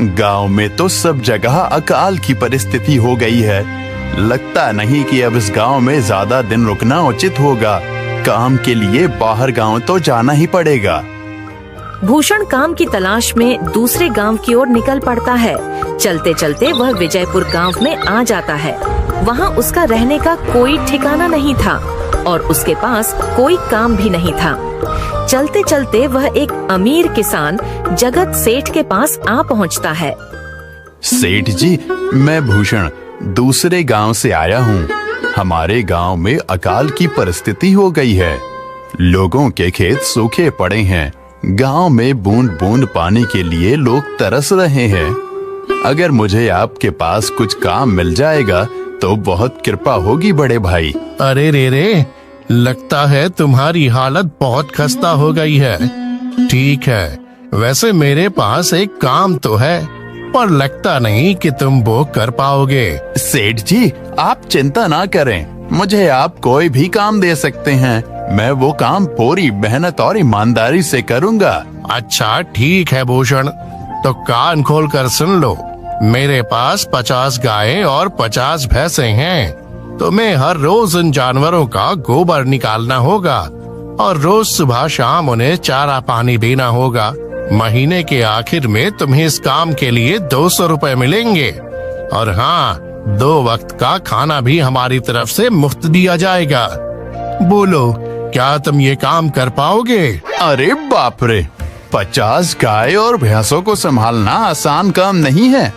गांव में तो सब जगह अकाल की परिस्थिति हो गई है। लगता नहीं कि अब इस गांव में ज्यादा दिन रुकना उचित होगा। काम के लिए बाहर गांव तो जाना ही पड़ेगा। भूषण काम की तलाश में दूसरे गांव की ओर निकल पड़ता है। चलते चलते वह विजयपुर गांव में आ जाता है। वहां उसका रहने का कोई ठिकाना नहीं था और उसके पास कोई काम भी नहीं था। चलते चलते वह एक अमीर किसान जगत सेठ के पास आ पहुंचता है। सेठ जी, मैं भूषण दूसरे गांव से आया हूँ। हमारे गांव में अकाल की परिस्थिति हो गई है। लोगों के खेत सूखे पड़े हैं। गांव में बूंद बूंद पानी के लिए लोग तरस रहे हैं। अगर मुझे आपके पास कुछ काम मिल जाएगा तो बहुत कृपा होगी बड़े भाई। अरे रे, लगता है तुम्हारी हालत बहुत खस्ता हो गई है। ठीक है, वैसे मेरे पास एक काम तो है, पर लगता नहीं कि तुम वो कर पाओगे। सेठ जी, आप चिंता ना करें, मुझे आप कोई भी काम दे सकते हैं। मैं वो काम पूरी मेहनत और ईमानदारी से करूंगा। अच्छा ठीक है भूषण, तो कान खोल कर सुन लो। मेरे पास 50 गायें और 50 भैंसें हैं। तुम्हें हर रोज उन जानवरों का गोबर निकालना होगा और रोज सुबह शाम उन्हें चारा पानी देना होगा। महीने के आखिर में तुम्हें इस काम के लिए 200 रुपए मिलेंगे। और हाँ, 2 वक्त का खाना भी हमारी तरफ से मुफ्त दिया जाएगा। बोलो, क्या तुम ये काम कर पाओगे? अरे बाप रे, 50 गाय और भैंसों को संभालना आसान काम नहीं है।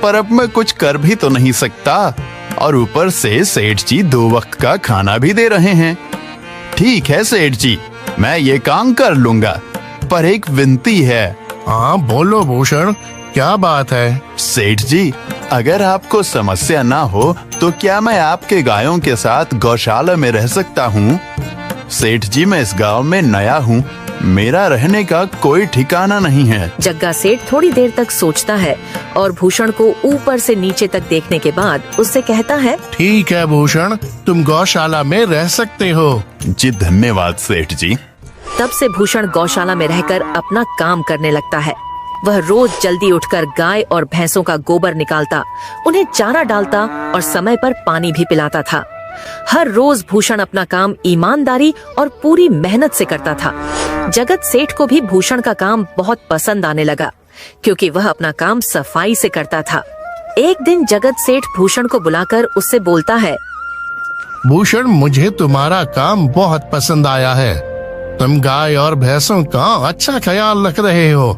पर अब मैं कुछ कर भी तो नहीं सकता, और ऊपर से सेठ जी 2 वक्त का खाना भी दे रहे हैं। ठीक है सेठ जी, मैं ये काम कर लूंगा, पर एक विनती है। हाँ बोलो भूषण, क्या बात है? सेठ जी, अगर आपको समस्या ना हो तो क्या मैं आपके गायों के साथ गौशाला में रह सकता हूँ? सेठ जी, मैं इस गांव में नया हूँ, मेरा रहने का कोई ठिकाना नहीं है। जग्गा सेठ थोड़ी देर तक सोचता है और भूषण को ऊपर से नीचे तक देखने के बाद उससे कहता है, ठीक है भूषण, तुम गौशाला में रह सकते हो। जी धन्यवाद सेठ जी। तब से भूषण गौशाला में रहकर अपना काम करने लगता है। वह रोज जल्दी उठकर गाय और भैंसों का गोबर निकालता, उन्हें चारा डालता और समय पर पानी भी पिलाता था। हर रोज भूषण अपना काम ईमानदारी और पूरी मेहनत से करता था। जगत सेठ को भी भूषण का काम बहुत पसंद आने लगा, क्योंकि वह अपना काम सफाई से करता था। एक दिन जगत सेठ भूषण को बुलाकर उससे बोलता है, भूषण, मुझे तुम्हारा काम बहुत पसंद आया है। तुम गाय और भैंसों का अच्छा ख्याल रख रहे हो,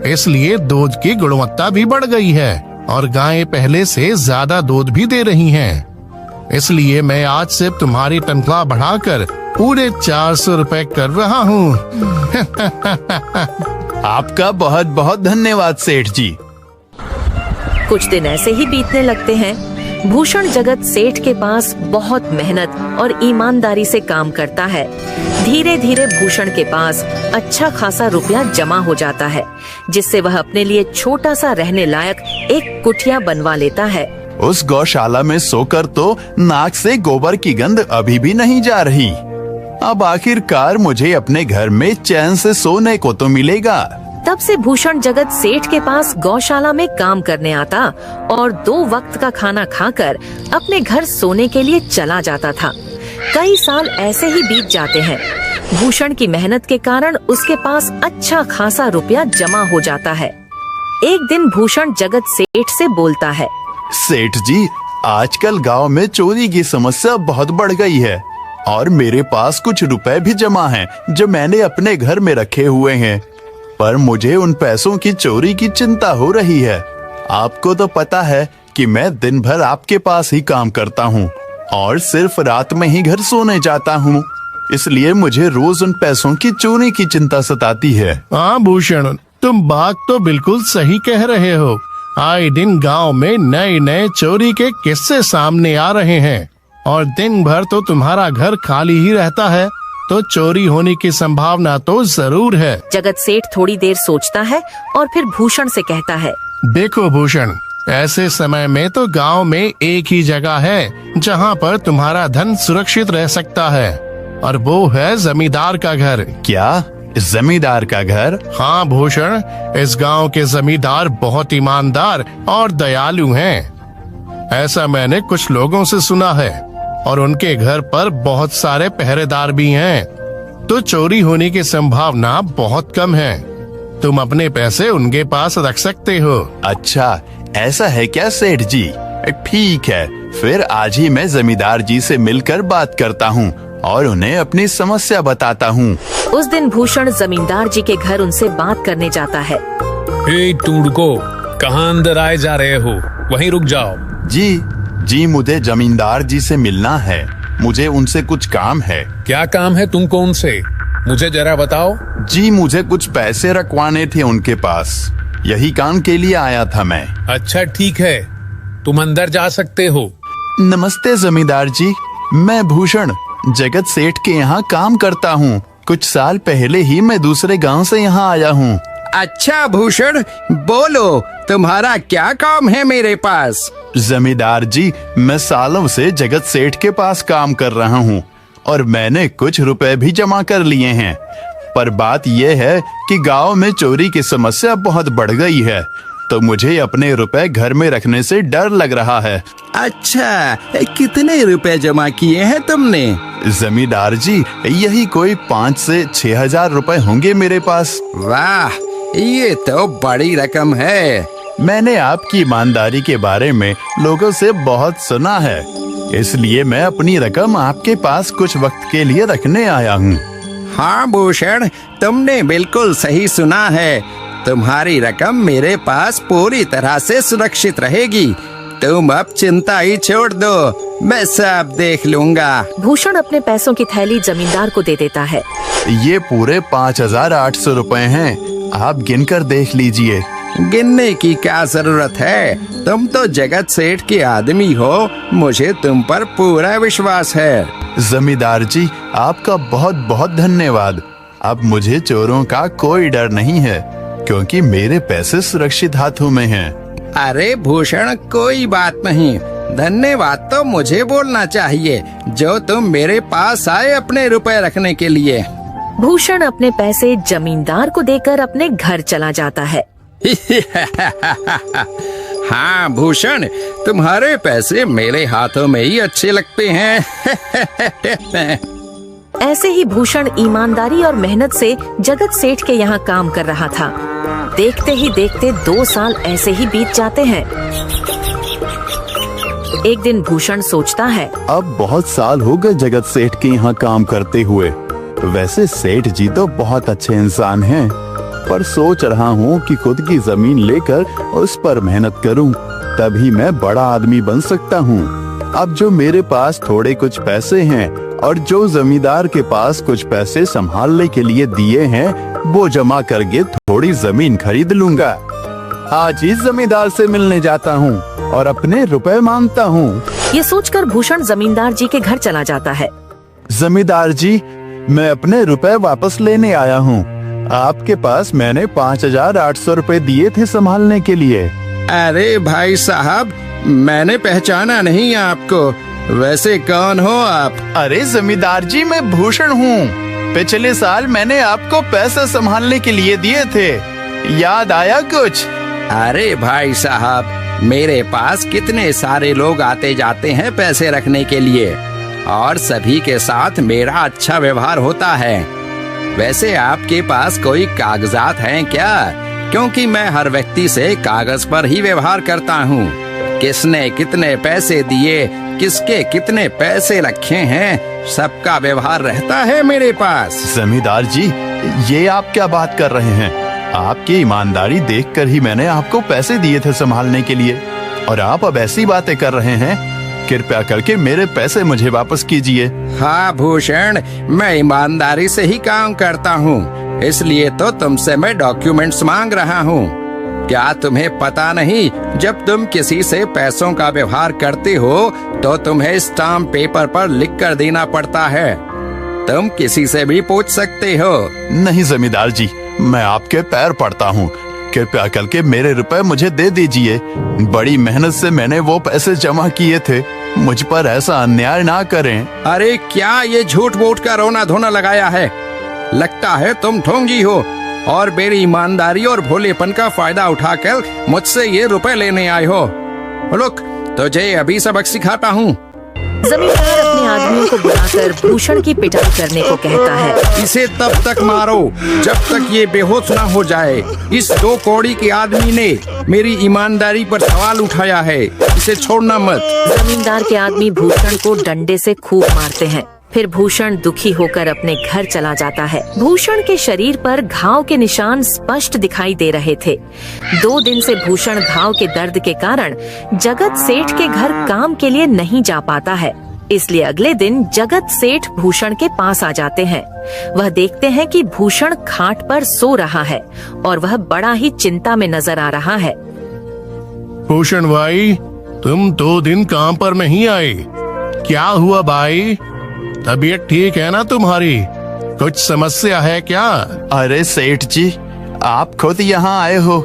इसलिए दूध की गुणवत्ता भी बढ़ गई है और गायें पहले से ज्यादा दूध भी दे रही हैं। इसलिए मैं आज से तुम्हारी तनख्वाह बढ़ाकर पूरे 400 रुपए कर रहा हूँ। आपका बहुत बहुत धन्यवाद सेठ जी। कुछ दिन ऐसे ही बीतने लगते हैं। भूषण जगत सेठ के पास बहुत मेहनत और ईमानदारी से काम करता है। धीरे धीरे भूषण के पास अच्छा खासा रुपया जमा हो जाता है, जिससे वह अपने लिए छोटा सा रहने लायक एक कुटिया बनवा लेता है। उस गौशाला में सोकर तो नाक से गोबर की गंध अभी भी नहीं जा रही। अब आखिरकार मुझे अपने घर में चैन से सोने को तो मिलेगा। तब से भूषण जगत सेठ के पास गौशाला में काम करने आता और 2 वक्त का खाना खाकर अपने घर सोने के लिए चला जाता था। कई साल ऐसे ही बीत जाते हैं। भूषण की मेहनत के कारण उसके पास अच्छा खासा रुपया जमा हो जाता है। एक दिन भूषण जगत सेठ से बोलता है, सेठ जी, आजकल गांव में चोरी की समस्या बहुत बढ़ गई है और मेरे पास कुछ रुपए भी जमा हैं जो मैंने अपने घर में रखे हुए हैं, पर मुझे उन पैसों की चोरी की चिंता हो रही है। आपको तो पता है कि मैं दिन भर आपके पास ही काम करता हूँ और सिर्फ रात में ही घर सोने जाता हूँ, इसलिए मुझे रोज उन पैसों की चोरी की चिंता सताती है। हाँ भूषण, तुम बात तो बिल्कुल सही कह रहे हो। आए दिन गांव में नए नए चोरी के किस्से सामने आ रहे हैं और दिन भर तो तुम्हारा घर खाली ही रहता है, तो चोरी होने की संभावना तो जरूर है। जगत सेठ थोड़ी देर सोचता है और फिर भूषण से कहता है, देखो भूषण, ऐसे समय में तो गांव में एक ही जगह है जहां पर तुम्हारा धन सुरक्षित रह सकता है, और वो है जमींदार का घर। क्या जमींदार का घर? हाँ भूषण, इस गांव के जमींदार बहुत ईमानदार और दयालु हैं। ऐसा मैंने कुछ लोगों से सुना है और उनके घर पर बहुत सारे पहरेदार भी हैं, तो चोरी होने की संभावना बहुत कम है। तुम अपने पैसे उनके पास रख सकते हो। अच्छा, ऐसा है क्या सेठ जी? ठीक है, फिर आज ही मैं जमींदार जी से मिलकर बात करता हूँ और उन्हें अपनी समस्या बताता हूँ। उस दिन भूषण जमींदार जी के घर उनसे बात करने जाता है। हे टूडको, कहाँ अंदर आए जा रहे हो? वहीं रुक जाओ। जी, मुझे जमींदार जी से मिलना है। मुझे उनसे कुछ काम है। क्या काम है तुमको उनसे? मुझे जरा बताओ। जी, मुझे कुछ पैसे रखवाने थे उनके पास, यही काम के लिए आया था मैं। अच्छा ठीक है, तुम अंदर जा सकते हो। नमस्ते जमींदार जी, मैं भूषण जगत सेठ के यहाँ काम करता हूँ। कुछ साल पहले ही मैं दूसरे गांव से यहाँ आया हूँ। अच्छा भूषण, बोलो तुम्हारा क्या काम है मेरे पास? जमींदार जी, मैं सालों से जगत सेठ के पास काम कर रहा हूँ और मैंने कुछ रुपए भी जमा कर लिए हैं, पर बात यह है कि गांव में चोरी की समस्या बहुत बढ़ गई है, तो मुझे अपने रुपए घर में रखने से डर लग रहा है। अच्छा, कितने रुपए जमा किए हैं तुमने? जमींदार जी, यही कोई 5 से 6 हजार रुपए होंगे मेरे पास। वाह, ये तो बड़ी रकम है। मैंने आपकी ईमानदारी के बारे में लोगों से बहुत सुना है, इसलिए मैं अपनी रकम आपके पास कुछ वक्त के लिए रखने आया हूँ। हाँ भूषण, तुमने बिल्कुल सही सुना है। तुम्हारी रकम मेरे पास पूरी तरह से सुरक्षित रहेगी। तुम अब चिंता ही छोड़ दो, मैं सब देख लूंगा। भूषण अपने पैसों की थैली जमींदार को दे देता है। ये पूरे 5,800 रुपए हैं, आप गिनकर देख लीजिए। गिनने की क्या जरूरत है? तुम तो जगत सेठ के आदमी हो, मुझे तुम पर पूरा विश्वास है। जमींदार जी, आपका बहुत बहुत धन्यवाद। अब मुझे चोरों का कोई डर नहीं है, क्योंकि मेरे पैसे सुरक्षित हाथों में हैं। अरे भूषण, कोई बात नहीं, धन्यवाद तो मुझे बोलना चाहिए, जो तुम मेरे पास आए अपने रुपए रखने के लिए। भूषण अपने पैसे जमींदार को देकर अपने घर चला जाता है। हाँ भूषण, तुम्हारे पैसे मेरे हाथों में ही अच्छे लगते हैं। ऐसे ही भूषण ईमानदारी और मेहनत से जगत सेठ के यहाँ काम कर रहा था। देखते ही देखते 2 साल ऐसे ही बीत जाते हैं। एक दिन भूषण सोचता है, अब बहुत साल हो गए जगत सेठ के यहाँ काम करते हुए। वैसे सेठ जी तो बहुत अच्छे इंसान हैं, पर सोच रहा हूँ कि खुद की जमीन लेकर उस पर मेहनत करूँ, तभी मैं बड़ा आदमी बन सकता हूँ। अब जो मेरे पास थोड़े कुछ पैसे हैं और जो जमींदार के पास कुछ पैसे संभालने के लिए दिए हैं, वो जमा करके थोड़ी जमीन खरीद लूंगा। आज ही जमींदार से मिलने जाता हूँ और अपने रुपए मांगता हूँ। ये सोचकर भूषण जमींदार जी के घर चला जाता है। जमींदार जी, मैं अपने रुपए वापस लेने आया हूँ। आपके पास मैंने 5,800 रुपए दिए थे संभालने के लिए। अरे भाई साहब, मैंने पहचाना नहीं आपको। वैसे कौन हो आप? अरे जमींदार जी, मैं भूषण हूँ। पिछले साल मैंने आपको पैसे संभालने के लिए दिए थे, याद आया कुछ? अरे भाई साहब, मेरे पास कितने सारे लोग आते जाते हैं पैसे रखने के लिए, और सभी के साथ मेरा अच्छा व्यवहार होता है। वैसे आपके पास कोई कागजात हैं क्या? क्योंकि मैं हर व्यक्ति से कागज पर ही व्यवहार करता हूँ। किसने कितने पैसे दिए, किसके कितने पैसे रखे हैं, सबका व्यवहार रहता है मेरे पास। जमींदार जी, ये आप क्या बात कर रहे हैं? आपकी ईमानदारी देखकर ही मैंने आपको पैसे दिए थे संभालने के लिए, और आप अब ऐसी बातें कर रहे हैं। कृपया करके मेरे पैसे मुझे वापस कीजिए। हाँ भूषण, मैं ईमानदारी से ही काम करता हूँ, इसलिए तो तुमसे मैं डॉक्यूमेंट्स मांग रहा हूँ। क्या तुम्हें पता नहीं, जब तुम किसी से पैसों का व्यवहार करते हो तो तुम्हें स्टाम्प पेपर पर लिख कर देना पड़ता है। तुम किसी से भी पूछ सकते हो। नहीं जमींदार जी, मैं आपके पैर पड़ता हूँ, कृपया करके मेरे रुपए मुझे दे दीजिए। बड़ी मेहनत से मैंने वो पैसे जमा किए थे, मुझ पर ऐसा अन्याय ना करें। अरे क्या ये झूठ मूठ का रोना धोना लगाया है? लगता है तुम ढोंगी हो और मेरी ईमानदारी और भोलेपन का फायदा उठाकर मुझसे ये रुपए लेने आए हो। रुक, तुझे अभी सबक सिखाता हूँ। जमींदार अपने आदमियों को बुलाकर भूषण की पिटाई करने को कहता है। इसे तब तक मारो जब तक ये बेहोश ना हो जाए। इस 2 कौड़ी के आदमी ने मेरी ईमानदारी पर सवाल उठाया है, इसे छोड़ना मत। जमींदार के आदमी भूषण को डंडे से खूब मारते हैं। फिर भूषण दुखी होकर अपने घर चला जाता है। भूषण के शरीर पर घाव के निशान स्पष्ट दिखाई दे रहे थे। 2 दिन से भूषण घाव के दर्द के कारण जगत सेठ के घर काम के लिए नहीं जा पाता है। इसलिए अगले दिन जगत सेठ भूषण के पास आ जाते हैं। वह देखते हैं कि भूषण खाट पर सो रहा है और वह बड़ा ही चिंता में नजर आ रहा है। भूषण भाई, तुम 2 दिन काम पर नहीं आए, क्या हुआ भाई? तबीयत ठीक है ना तुम्हारी? कुछ समस्या है क्या? अरे सेठ जी, आप खुद यहाँ आए हो।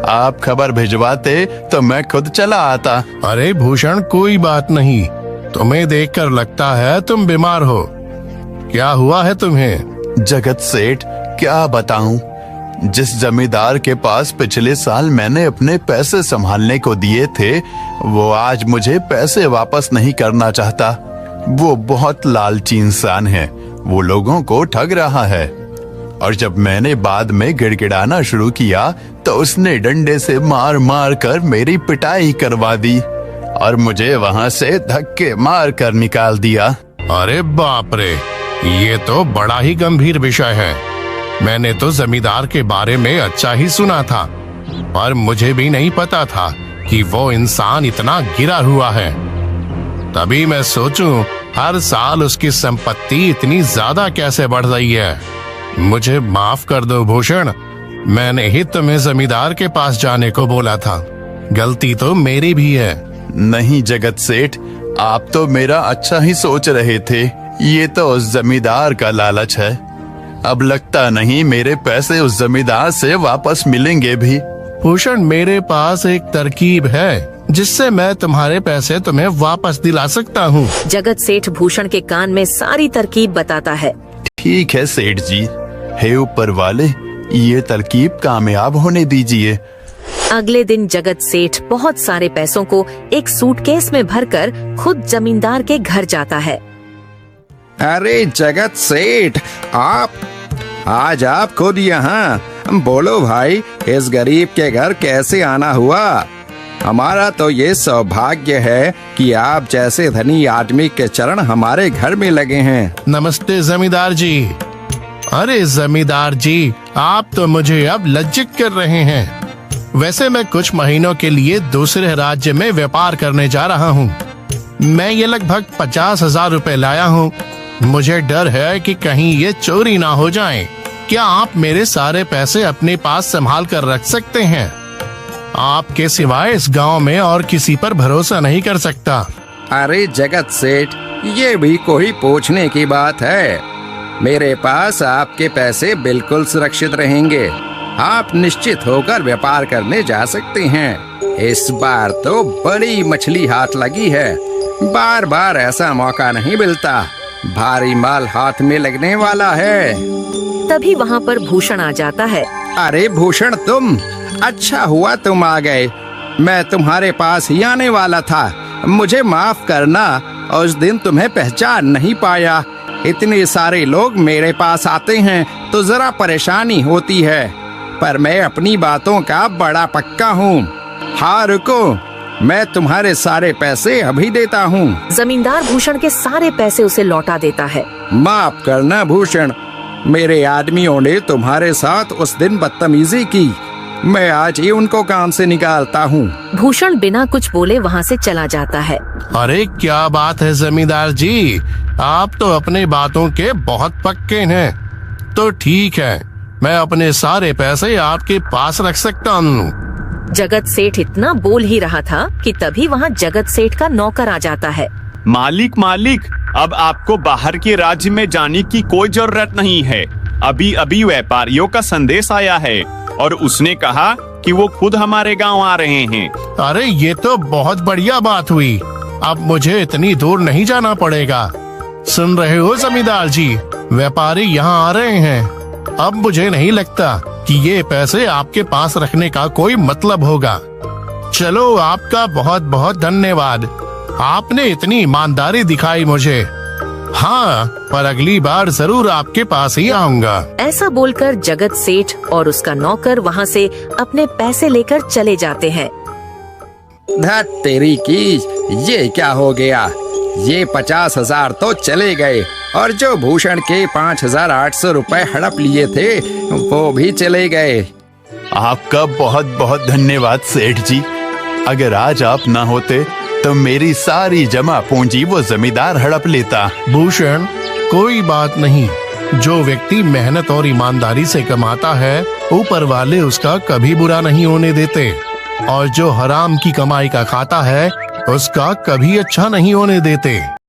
आप खबर भिजवाते तो मैं खुद चला आता। अरे भूषण, कोई बात नहीं, तुम्हें देखकर लगता है तुम बीमार हो। क्या हुआ है तुम्हें? जगत सेठ, क्या बताऊं, जिस जमींदार के पास पिछले साल मैंने अपने पैसे संभालने को दिए थे, वो आज मुझे पैसे वापस नहीं करना चाहता। वो बहुत लालची इंसान है, वो लोगों को ठग रहा है। और जब मैंने बाद में गिड़गिड़ाना शुरू किया तो उसने डंडे से मार मार कर मेरी पिटाई करवा दी और मुझे वहां से धक्के मार कर निकाल दिया। अरे बाप रे, ये तो बड़ा ही गंभीर विषय है। मैंने तो जमींदार के बारे में अच्छा ही सुना था, पर मुझे भी नहीं पता था कि वो इंसान इतना गिरा हुआ है। तभी मैं सोचूं, हर साल उसकी संपत्ति इतनी ज्यादा कैसे बढ़ रही है। मुझे माफ कर दो भूषण, मैंने ही तुम्हें जमींदार के पास जाने को बोला था। गलती तो मेरी भी है। नहीं जगत सेठ, आप तो मेरा अच्छा ही सोच रहे थे। ये तो उस जमींदार का लालच है। अब लगता नहीं मेरे पैसे उस जमींदार से वापस मिलेंगे भी। भूषण, मेरे पास एक तरकीब है जिससे मैं तुम्हारे पैसे तुम्हें वापस दिला सकता हूँ। जगत सेठ भूषण के कान में सारी तरकीब बताता है। ठीक है सेठ जी, हे ऊपर वाले, ये तरकीब कामयाब होने दीजिए। अगले दिन जगत सेठ बहुत सारे पैसों को एक सूटकेस में भरकर खुद जमींदार के घर जाता है। अरे जगत सेठ, आज आप खुद यहाँ? बोलो भाई, इस गरीब के घर कैसे आना हुआ? हमारा तो ये सौभाग्य है कि आप जैसे धनी आदमी के चरण हमारे घर में लगे हैं। नमस्ते जमींदार जी। अरे जमींदार जी, आप तो मुझे अब लज्जित कर रहे हैं। वैसे मैं कुछ महीनों के लिए दूसरे राज्य में व्यापार करने जा रहा हूँ। मैं ये लगभग 50,000 रुपए लाया हूँ। मुझे डर है कि कहीं ये चोरी ना हो जाए। क्या आप मेरे सारे पैसे अपने पास संभाल कर रख सकते हैं? आपके सिवाय इस गांव में और किसी पर भरोसा नहीं कर सकता। अरे जगत सेठ, ये भी कोई पूछने की बात है? मेरे पास आपके पैसे बिल्कुल सुरक्षित रहेंगे। आप निश्चित होकर व्यापार करने जा सकते हैं। इस बार तो बड़ी मछली हाथ लगी है। बार बार ऐसा मौका नहीं मिलता। भारी माल हाथ में लगने वाला है। तभी वहाँ पर भूषण आ जाता है। अरे भूषण, तुम? अच्छा हुआ तुम आ गए। मैं तुम्हारे पास ही आने वाला था। मुझे माफ करना, उस दिन तुम्हें पहचान नहीं पाया। इतने सारे लोग मेरे पास आते हैं तो जरा परेशानी होती है, पर मैं अपनी बातों का बड़ा पक्का हूँ। हाँ रुको, मैं तुम्हारे सारे पैसे अभी देता हूँ। जमींदार भूषण के सारे पैसे उसे लौटा देता है। माफ करना भूषण, मेरे आदमियों ने तुम्हारे साथ उस दिन बदतमीजी की। मैं आज ही उनको काम से निकालता हूँ। भूषण बिना कुछ बोले वहाँ से चला जाता है। अरे क्या बात है जमींदार जी, आप तो अपने बातों के बहुत पक्के हैं। तो ठीक है, मैं अपने सारे पैसे आपके पास रख सकता हूँ। जगत सेठ इतना बोल ही रहा था कि तभी वहाँ जगत सेठ का नौकर आ जाता है। मालिक, अब आपको बाहर के राज्य में जाने की कोई जरूरत नहीं है। अभी अभी व्यापारियों का संदेश आया है और उसने कहा कि वो खुद हमारे गांव आ रहे हैं। अरे ये तो बहुत बढ़िया बात हुई। अब मुझे इतनी दूर नहीं जाना पड़ेगा। सुन रहे हो जमींदार जी, व्यापारी यहाँ आ रहे हैं। अब मुझे नहीं लगता कि ये पैसे आपके पास रखने का कोई मतलब होगा। चलो, आपका बहुत बहुत धन्यवाद। आपने इतनी ईमानदारी दिखाई मुझे। हाँ, पर अगली बार जरूर आपके पास ही आऊंगा। ऐसा बोलकर जगत सेठ और उसका नौकर वहाँ से अपने पैसे लेकर चले जाते हैं। धत तेरी की, ये क्या हो गया? ये 50,000 तो चले गए और जो भूषण के 5,800 रुपए हड़प लिए थे वो भी चले गए। आपका बहुत बहुत धन्यवाद सेठ जी। अगर आज आप ना होते तो मेरी सारी जमा पूंजी वो जमींदार हड़प लेता। भूषण, कोई बात नहीं। जो व्यक्ति मेहनत और ईमानदारी से कमाता है, ऊपर वाले उसका कभी बुरा नहीं होने देते, और जो हराम की कमाई का खाता है उसका कभी अच्छा नहीं होने देते।